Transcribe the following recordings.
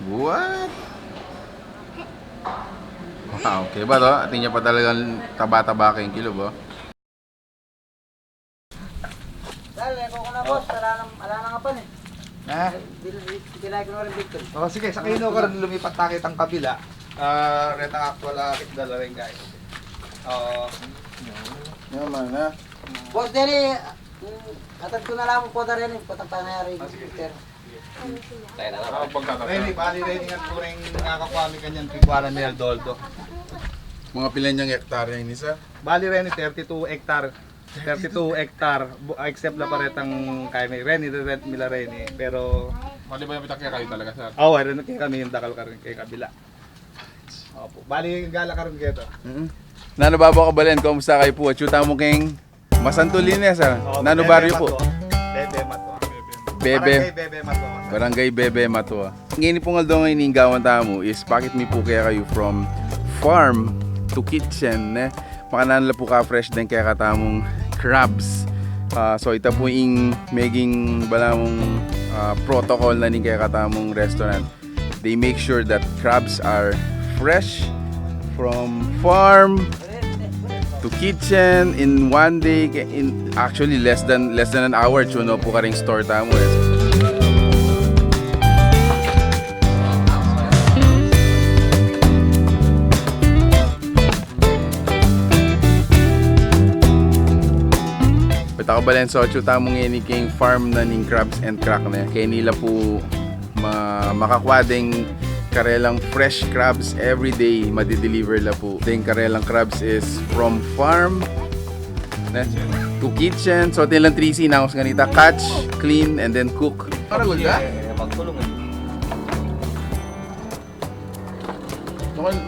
What? Wow, okay ba to? Ating niya pa talagang taba-taba kayong kilo ba? Dahil, ko na boss, ala na nga pa eh. Ha? Kinahin ko na rin Victor. Oh, sige, sa kayo ko rin lumipat takit ang kabila. Retang actual dala rin guys. Naman ha? Boss, dali, atad ko na lang po na rin, patang na rin Victor. Reni, bali Reni nga po rin nakakwami kanyang tigwanan ni Aldoldo. Mga pilan niyang hektarya yung isa? Bali Reni, 32 hectare. 32 hectare, except na paretang kay may Reni, rent mila Reni. Pero, Mali ba yung pitakya kayo talaga sir? rin kay kami yung dakal ka rin kay kabila. Opo, bali gala ka rin kito. Nano babo ka balen, kumusta kayo po? Chuta mo kayong Masantulines ha? Nano baryo po? Bebe Mato. Bebe. Bebe Mato. Barangay Bebe Matua. Ngayon pong aldo ngayon iningawan tamo is bakit mi po kaya kayo from farm to kitchen ne? Makananala po ka fresh din kaya katamong crabs. So ito po yung maging balamong protocol na nin kaya katamong restaurant. They make sure that crabs are fresh from farm to kitchen in one day, in actually less than an hour chuno po karing store tamo eh. Ako balen so chuta mong ini king farm na ning crabs and crack na kaya nila po makakwadeng karelang fresh crabs every day madi-deliver la po. Ding karelang crabs is from farm to kitchen. So tilang 3C na ako ganita, catch, clean and then cook. Para good ka? Magkulong.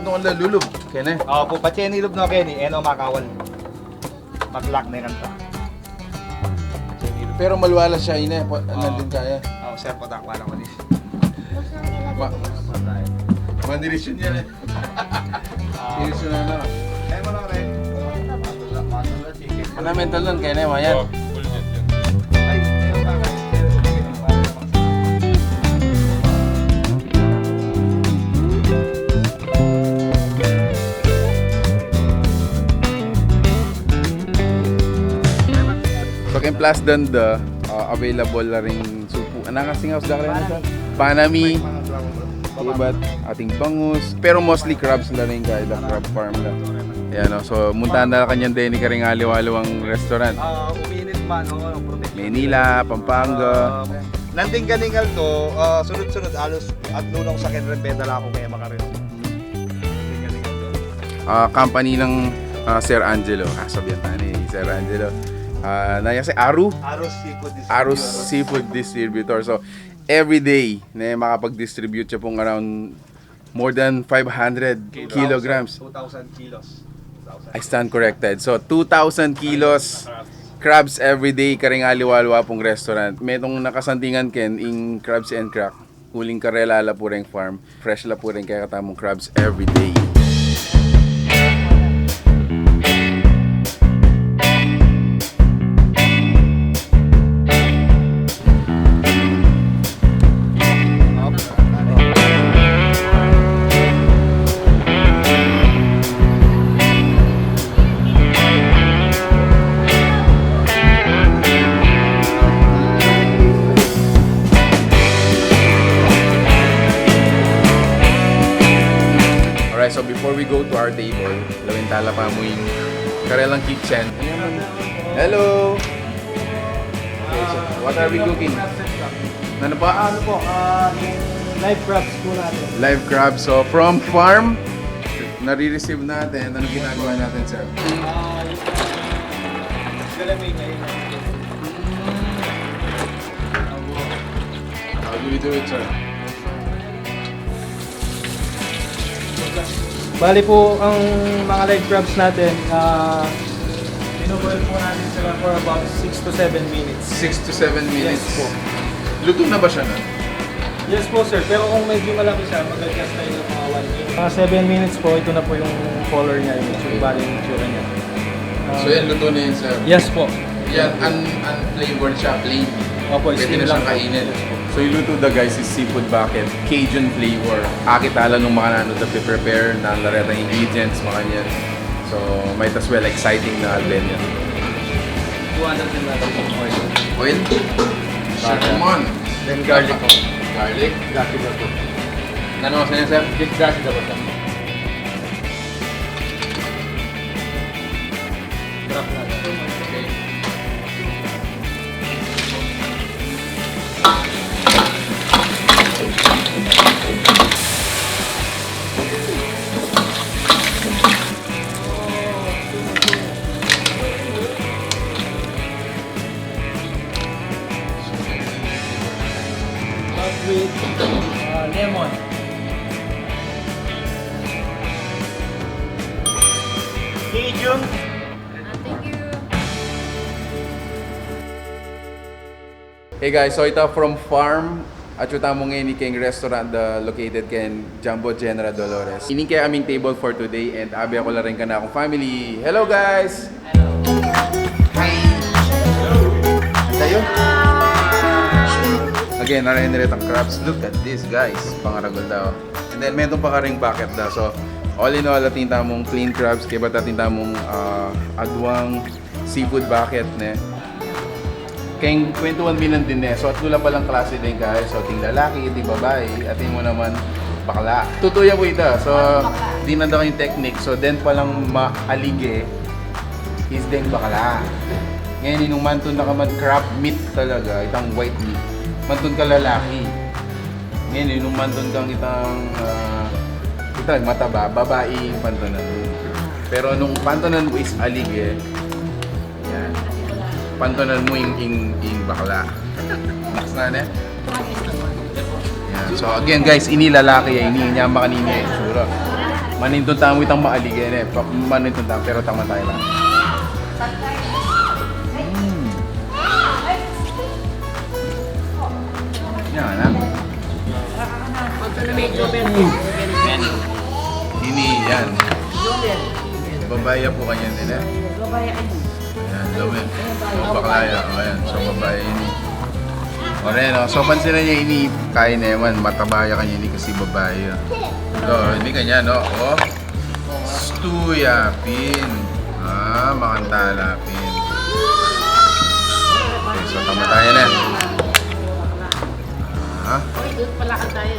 Nung lulub kene. Po patyen ilog no Kenny, eno makawal. Maglak na kanta. Pero malwala siya ina, nandun kaya. Sir ko tak wala ko dis. Mandirisyon yan eh. Dirisyon na. Kaya mo lang rin. Ano mental nun kaya na yan? Ay, ayun ba? So kay plus dan the available na ring supo. Anang kasing house da rin ito? Panami. Iba't ating bangus. Pero mostly crabs na rin kaya the crab farm na. Ayan o. So muntahan na kanyang din ni karing aliw-aliwang restaurant. Uminit man, protect. Manila, Pampanga. Nanding ganingal to, sunod-sunod alos at nulong sa Kenren Bendala ako kaya makarin. Nanding ganingal to. Company ng Sir Angelo. Sabihan tayo ni Sir Angelo. Naya si Aru. Arus Seafood Distributor. So, every day na makapag-distribute siya pong around more than 500 kilograms. 2,000 kilos. I stand corrected. So, 2,000 kilos crabs every day karing aliwalwa pong restaurant. Metong nakasantingan ken in crabs and crack. Huling karela la po ring farm. Fresh la po rin kaya katamong crabs every day. So before we go to our table, lawin tala pa mo yung karelang kitchen. Hello! Okay, so what are we cooking? Ano pa? Live crabs po natin. Live crab. So from farm, nare-receive natin. Ano ginagawa natin, sir? How do we do it, sir? Bali po ang mga live crabs natin, binoboil po natin sila for about 6 to 7 minutes. 6 to 7 minutes. Yes po. Luto na ba siya na? Yes po sir, pero kung medyo malaki siya, mag-adjust tayo ng mga 1 minute. Mga 7 minutes po, ito na po yung color niya, yung bali yung tsura niya. So yan, luto na yun, sir? Yes po. Yan, unflavored siya, plain. Opo, Pwede steam na lang siyang po. kainin. Yes po. So yung luto da guys is seafood bucket, Cajun flavor. Akitala nung mga nanood na prepare ng laretang ingredients, mga yan. So might as well exciting na alben yan. 200 din natin yung oil. Oil? Come on! Then garlic. Garlic? Garlic na po. Ano sa niya, sir? Garlic na po siya. Drop na. Okay. With lemon. Cajun. Thank you. Hey guys, so ito from farm at yung tamong ngayon ni King Restaurant located kay Jumbo General Dolores. Ining kaya aming table for today and abi ako la rin ka na akong family. Hello guys! Hi! Tayo? Again, narahindirit ang crabs. Look at this guys, pangaragol daw. And then meron pa ka ring bucket daw. So all in all, ating tamong clean crabs, kaya ba't ating tamong adwang seafood bucket ne. Kaya 21 minan din eh. So at lula palang klase din guys. So ting lalaki, ting babae, ating mo naman bakla. Tutuya mo ita. So di nanda yung technique. So then palang maalige is din bakla. Ngayon inong mantun na ka man crab meat talaga, itang white meat. Mantun ka lalaki. Ngayon inong mantun kang itang itang mataba, babae pantunan mo. Pero nung pantunan mo is alige, yan. Pantunan mo yung bakla. Next na ne? Yan. So again guys, ini lalaki ya, ini niya makanini ya itsura. Manintun tamo itang maalige ne. Manintun tamo pero tama tayo lang. Yan na. Ini yan. Babaya po kanya nila. Yan, lawin. So, baklaya. O, yan. So, babaya ini. O, rin, o. So, pansin na niya ini. Kain na yaman. Matabaya kanya ini kasi babaya. So, hindi kanya, no? O. Stuyapin. Makantalapin. Okay, so, tama tayo na. Uy, doon pala ka tayo.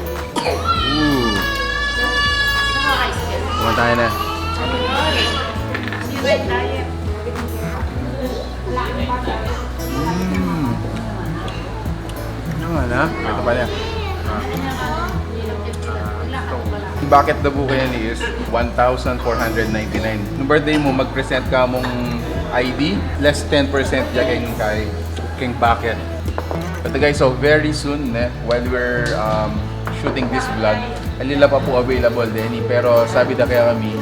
Tama tayo na. Wait, tayo. Ano na? Ito pa niya. Bakit the book yan is 1,499. Nung birthday mo, mag-present ka mong ID, less 10% dyan kay bucket. But guys, so very soon, while we're shooting this vlog, alila pa po available din. Pero sabi na kaya kami,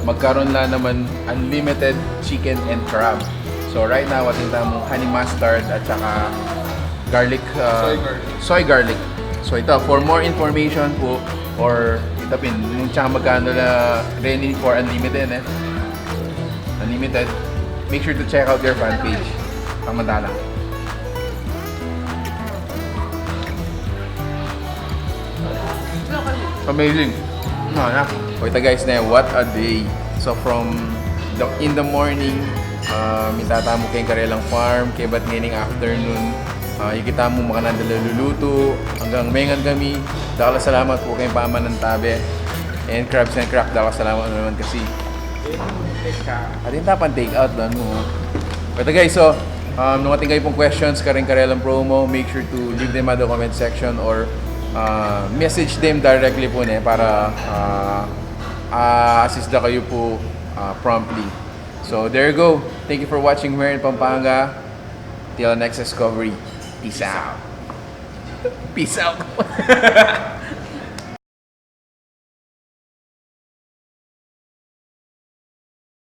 magkaroon lang naman unlimited chicken and crab. So right now, ating tamong honey mustard at saka garlic, soy garlic. So ito, for more information po, or itapin, yung tsaka magkano na ready for unlimited, unlimited, make sure to check out their fan page. Pangmadala. Amazing. Wait guys, what a day. So from in the morning, mitatamo kayong Karelang Farm, kaya ba't ngayon afternoon, ikita mo mga nandaluluto, hanggang mengan kami. Dakala salamat po kayong paman ng tabe. And crabs and crack, dakala salamat naman kasi. Atin tapan take out doon mo. Wait guys, so nung ating kayo pong questions, Karelang promo, make sure to leave them at the comment section or message them directly po para assist na kayo po promptly. So there you go. Thank you for watching here in Pampanga. Till next discovery. Peace out. Peace out.